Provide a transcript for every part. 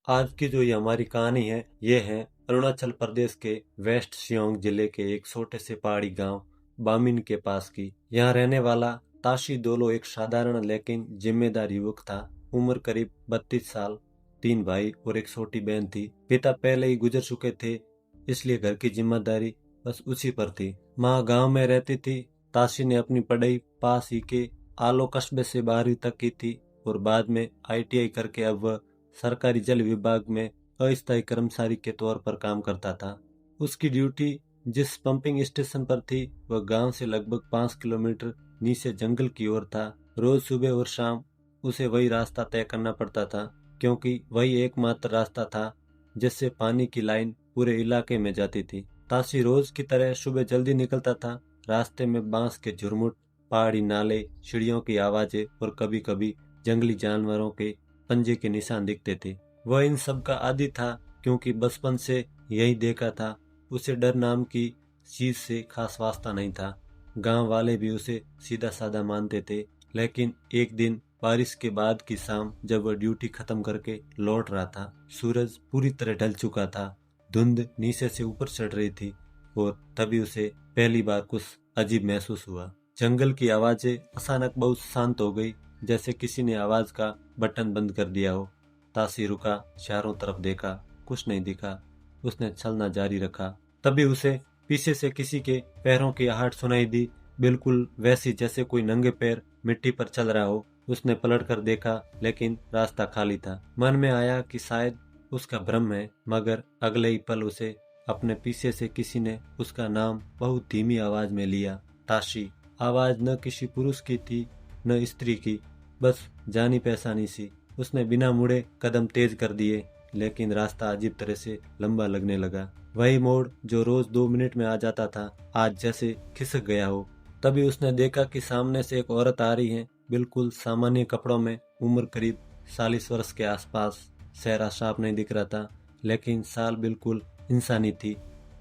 आज की जो ये हमारी कहानी है, ये है अरुणाचल प्रदेश के वेस्ट सियांग जिले के एक छोटे से पहाड़ी गांव बामिन के पास की। यहाँ रहने वाला ताशी दोलो एक साधारण लेकिन जिम्मेदार युवक था। उम्र करीब 32 साल। 3 भाई और एक छोटी बहन थी। पिता पहले ही गुजर चुके थे, इसलिए घर की जिम्मेदारी बस उसी पर थी। माँ गांव में रहती थी। ताशी ने अपनी पढ़ाई पास ही के आलो कस्बे से 12वीं तक की थी और बाद में ITI करके अब वह सरकारी जल विभाग में अस्थायी कर्मचारी के तौर पर काम करता था। उसकी ड्यूटी जिस पंपिंग स्टेशन पर थी वह गांव से लगभग 5 किलोमीटर नीचे जंगल की ओर था। रोज सुबह और शाम उसे वही रास्ता तय करना पड़ता था, क्योंकि वही एकमात्र रास्ता था जिससे पानी की लाइन पूरे इलाके में जाती थी। ताशी रोज की तरह सुबह जल्दी निकलता था। रास्ते में बांस के झुरमुट, पहाड़ी नाले, चिड़ियों की आवाजें और कभी कभी जंगली जानवरों के पंजे के निशान दिखते थे। वह इन सब का आदी था, क्योंकि बचपन से यही देखा था। उसे डर नाम की चीज से खास वास्ता नहीं था। गांव वाले भी उसे सीधा साधा मानते थे। लेकिन एक दिन बारिश के बाद की शाम, जब वह ड्यूटी खत्म करके लौट रहा था, सूरज पूरी तरह ढल चुका था। धुंध नीचे से ऊपर चढ़ रही थी और तभी उसे पहली बार कुछ अजीब महसूस हुआ। जंगल की आवाजें अचानक बहुत शांत हो गई, जैसे किसी ने आवाज का बटन बंद कर दिया हो। तासी रुका, चारों तरफ देखा, कुछ नहीं दिखा। उसने चलना जारी रखा। तभी उसे पीछे से किसी के पैरों की आहट सुनाई दी, बिल्कुल वैसी जैसे कोई नंगे पैर मिट्टी पर चल रहा हो। उसने पलट कर देखा, लेकिन रास्ता खाली था। मन में आया कि शायद उसका भ्रम है, मगर अगले ही पल उसे अपने पीछे से किसी ने उसका नाम बहुत धीमी आवाज में लिया, ताशी। आवाज न किसी पुरुष की थी न स्त्री की, बस जानी पहचानी सी। उसने बिना मुड़े कदम तेज कर दिए, लेकिन रास्ता अजीब तरह से लंबा लगने लगा। वही मोड़ जो रोज 2 मिनट में आ जाता था, आज जैसे खिसक गया हो। तभी उसने देखा कि सामने से एक औरत आ रही है, बिल्कुल सामान्य कपड़ों में, उम्र करीब 40 वर्ष के आसपास। चेहरा साफ नहीं दिख रहा था, लेकिन साल बिल्कुल इंसानी थी।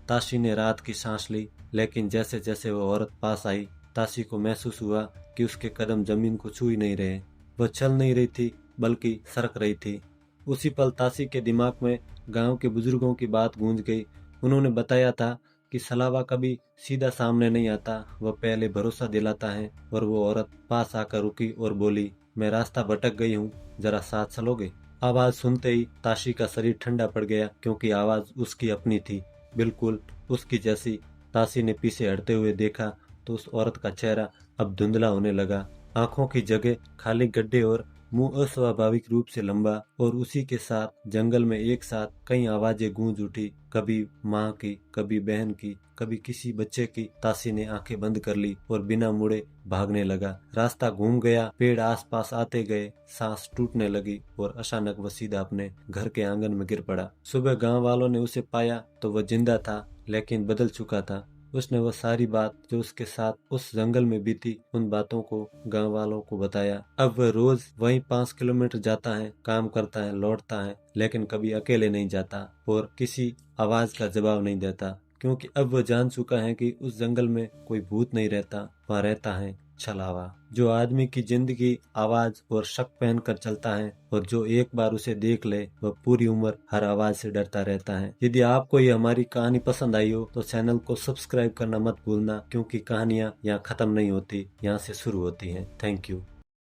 ताशी ने रात की सांस ली, लेकिन जैसे जैसे वो औरत पास आई, ताशी को महसूस हुआ कि उसके कदम जमीन को छू ही नहीं रहे। वह चल नहीं रही थी, बल्कि सरक रही थी। उसी पल ताशी के दिमाग में गांव के बुजुर्गों की बात गूंज गई। उन्होंने बताया था कि सलावा कभी सीधा सामने नहीं आता, वह पहले भरोसा दिलाता है। और वो औरत पास आकर रुकी और बोली, मैं रास्ता भटक गई हूँ, जरा साथ चलोगे? आवाज सुनते ही ताशी का शरीर ठंडा पड़ गया, क्योंकि आवाज उसकी अपनी थी, बिल्कुल उसकी जैसी। ताशी ने पीछे हटते हुए देखा तो उस औरत का चेहरा अब धुंधला होने लगा। आंखों की जगह खाली गड्ढे और मुंह अस्वाभाविक रूप से लंबा। और उसी के साथ जंगल में एक साथ कई आवाजें गूंज उठी, कभी माँ की, कभी बहन की, कभी किसी बच्चे की। ताशी ने आंखें बंद कर ली और बिना मुड़े भागने लगा। रास्ता घूम गया, पेड़ आसपास आते गए, सांस टूटने लगी और अचानक वह सीधा अपने घर के आंगन में गिर पड़ा। सुबह गांव वालों ने उसे पाया तो वह जिंदा था, लेकिन बदल चुका था। उसने वह सारी बात जो उसके साथ उस जंगल में बीती, उन बातों को गांव वालों को बताया। अब वह रोज वहीं 5 किलोमीटर जाता है, काम करता है, लौटता है, लेकिन कभी अकेले नहीं जाता और किसी आवाज का जवाब नहीं देता, क्योंकि अब वह जान चुका है कि उस जंगल में कोई भूत नहीं रहता, वहाँ रहता है छलावा, जो आदमी की जिंदगी, आवाज और शक पहन कर चलता है। और जो एक बार उसे देख ले, वह पूरी उम्र हर आवाज से डरता रहता है। यदि आपको ये हमारी कहानी पसंद आई हो तो चैनल को सब्सक्राइब करना मत भूलना, क्योंकि कहानियाँ यहाँ खत्म नहीं होती, यहाँ से शुरू होती हैं। Thank you.